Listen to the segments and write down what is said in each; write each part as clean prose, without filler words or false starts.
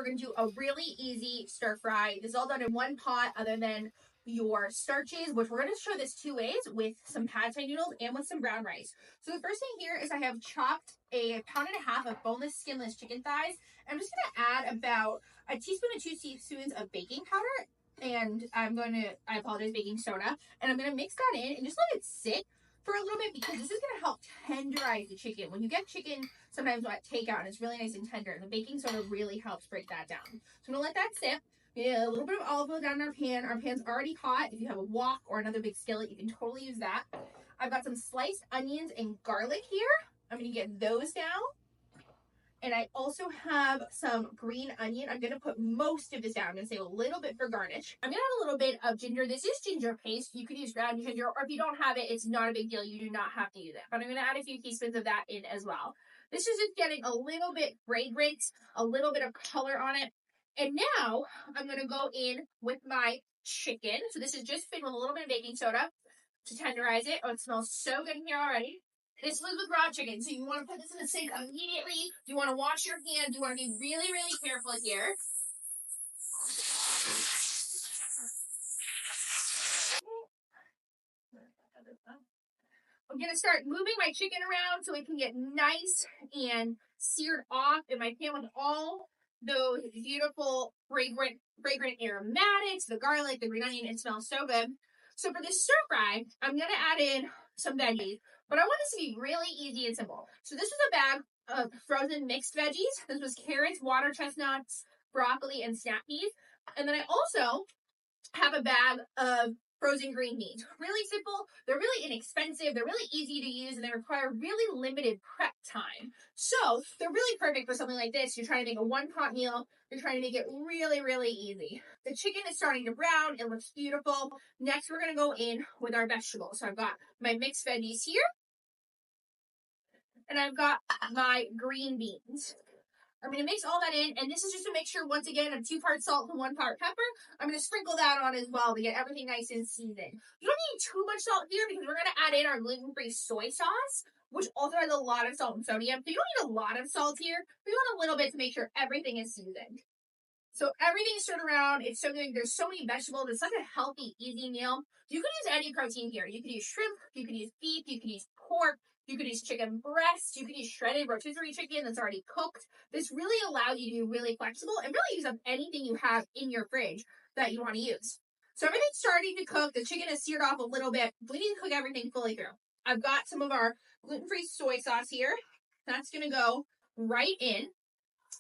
going to do a really easy stir fry. This is all done in one pot other than your starches, which we're going to show this 2 ways, with some pad thai noodles and with some brown rice. So the first thing here is I have chopped a 1.5 pounds of boneless, skinless chicken thighs. I'm just going to add about a teaspoon to 2 teaspoons of baking powder. And I apologize, baking soda. And I'm going to mix that in and just let it sit for a little bit, because this is going to help tenderize the chicken. When you get chicken sometimes at takeout and it's really nice and tender, the baking soda really helps break that down. So I'm going to let that sit. A little bit of olive oil down in our pan. Our pan's already hot. If you have a wok or another big skillet, you can totally use that. I've got some sliced onions and garlic here. I'm going to get those down. And I also have some green onion. I'm going to put most of this down. I'm going to save a little bit for garnish. I'm going to add a little bit of ginger. This is ginger paste. You could use ground ginger, or if you don't have it, it's not a big deal. You do not have to use it. But I'm going to add a few teaspoons of that in as well. This is just getting a little bit fragrant, a little bit of color on it. And now I'm going to go in with my chicken. So this is just filled with a little bit of baking soda to tenderize it. Oh, it smells so good in here already. This was with raw chicken, so you want to put this in the sink immediately. You want to wash your hands. You want to be really, really careful here. I'm going to start moving my chicken around so it can get nice and seared off in my pan with all those beautiful, fragrant aromatics, the garlic, the green onion. It smells so good. So for this stir fry, I'm going to add in some veggies, but I want this to be really easy and simple. So this is a bag of frozen mixed veggies. This was carrots, water chestnuts, broccoli, and snap peas. And then I also have a bag of frozen green beans. Really simple. They're really inexpensive. They're really easy to use, and they require really limited prep time. So they're really perfect for something like this. You're trying to make a one-pot meal. You're trying to make it really, really easy. The chicken is starting to brown. It looks beautiful. Next, we're going to go in with our vegetables. So I've got my mixed veggies here, and I've got my green beans. I'm going to mix all that in, and this is just to make sure, once again, of 2 parts salt and 1 part pepper. I'm going to sprinkle that on as well to get everything nice and seasoned. You don't need too much salt here because we're going to add in our gluten-free soy sauce, which also has a lot of salt and sodium. So you don't need a lot of salt here. We want a little bit to make sure everything is seasoned. So everything's stirred around. It's so good. There's so many vegetables. It's such a healthy, easy meal. You can use any protein here. You could use shrimp. You could use beef. You could use pork. You could use chicken breast. You could use shredded rotisserie chicken that's already cooked. This really allows you to be really flexible and really use up anything you have in your fridge that you want to use. So everything's starting to cook. The chicken is seared off a little bit. We need to cook everything fully through. I've got some of our gluten-free soy sauce here. That's going to go right in.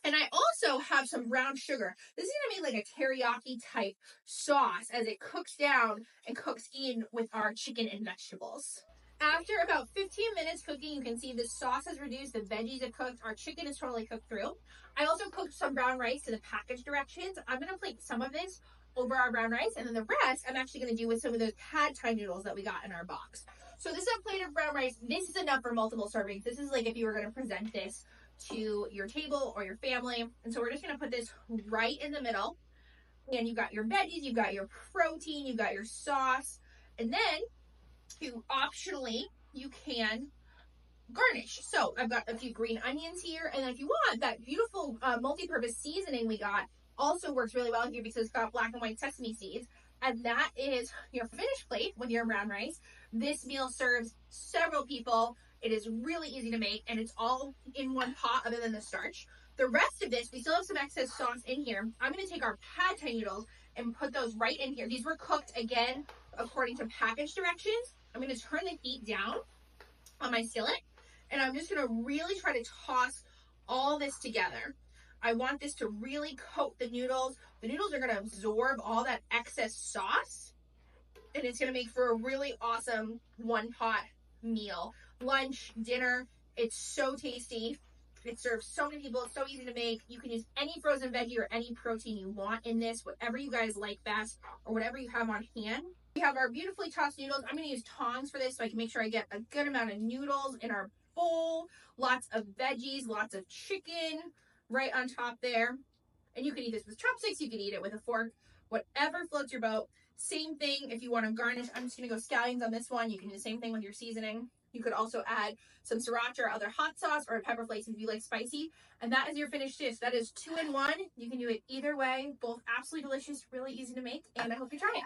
And I also have some brown sugar. This is going to make like a teriyaki type sauce as it cooks down and cooks in with our chicken and vegetables. After about 15 minutes cooking, you can see the sauce has reduced, the veggies have cooked, our chicken is totally cooked through. I also cooked some brown rice to the package directions. I'm going to plate some of this over our brown rice, and then the rest I'm actually going to do with some of those pad thai noodles that we got in our box. So this is a plate of brown rice. This is enough for multiple servings. This is like if you were going to present this to your table or your family. And so we're just going to put this right in the middle. And you've got your veggies, you've got your protein, you've got your sauce, and then optionally, you can garnish. So I've got a few green onions here, and then if you want, that beautiful multi-purpose seasoning we got also works really well here because it's got black and white sesame seeds, and that is your finished plate with your brown rice. This meal serves several people. It is really easy to make, and it's all in one pot other than the starch. The rest of this, we still have some excess sauce in here. I'm going to take our pad thai noodles and put those right in here. These were cooked, again, according to package directions. I'm going to turn the heat down on my skillet, and I'm just going to really try to toss all this together. I want this to really coat the noodles. The noodles are going to absorb all that excess sauce, and it's going to make for a really awesome one-pot meal. Lunch, dinner, it's so tasty. It serves so many people. It's so easy to make. You can use any frozen veggie or any protein you want in this, whatever you guys like best or whatever you have on hand. We have our beautifully tossed noodles. I'm going to use tongs for this so I can make sure I get a good amount of noodles in our bowl. Lots of veggies, lots of chicken right on top there. And you can eat this with chopsticks. You can eat it with a fork, whatever floats your boat. Same thing if you want to garnish. I'm just going to go scallions on this one. You can do the same thing with your seasoning. You could also add some sriracha or other hot sauce or pepper flakes if you like spicy. And that is your finished dish. That is 2 in 1. You can do it either way. Both absolutely delicious, really easy to make, and I hope you try it.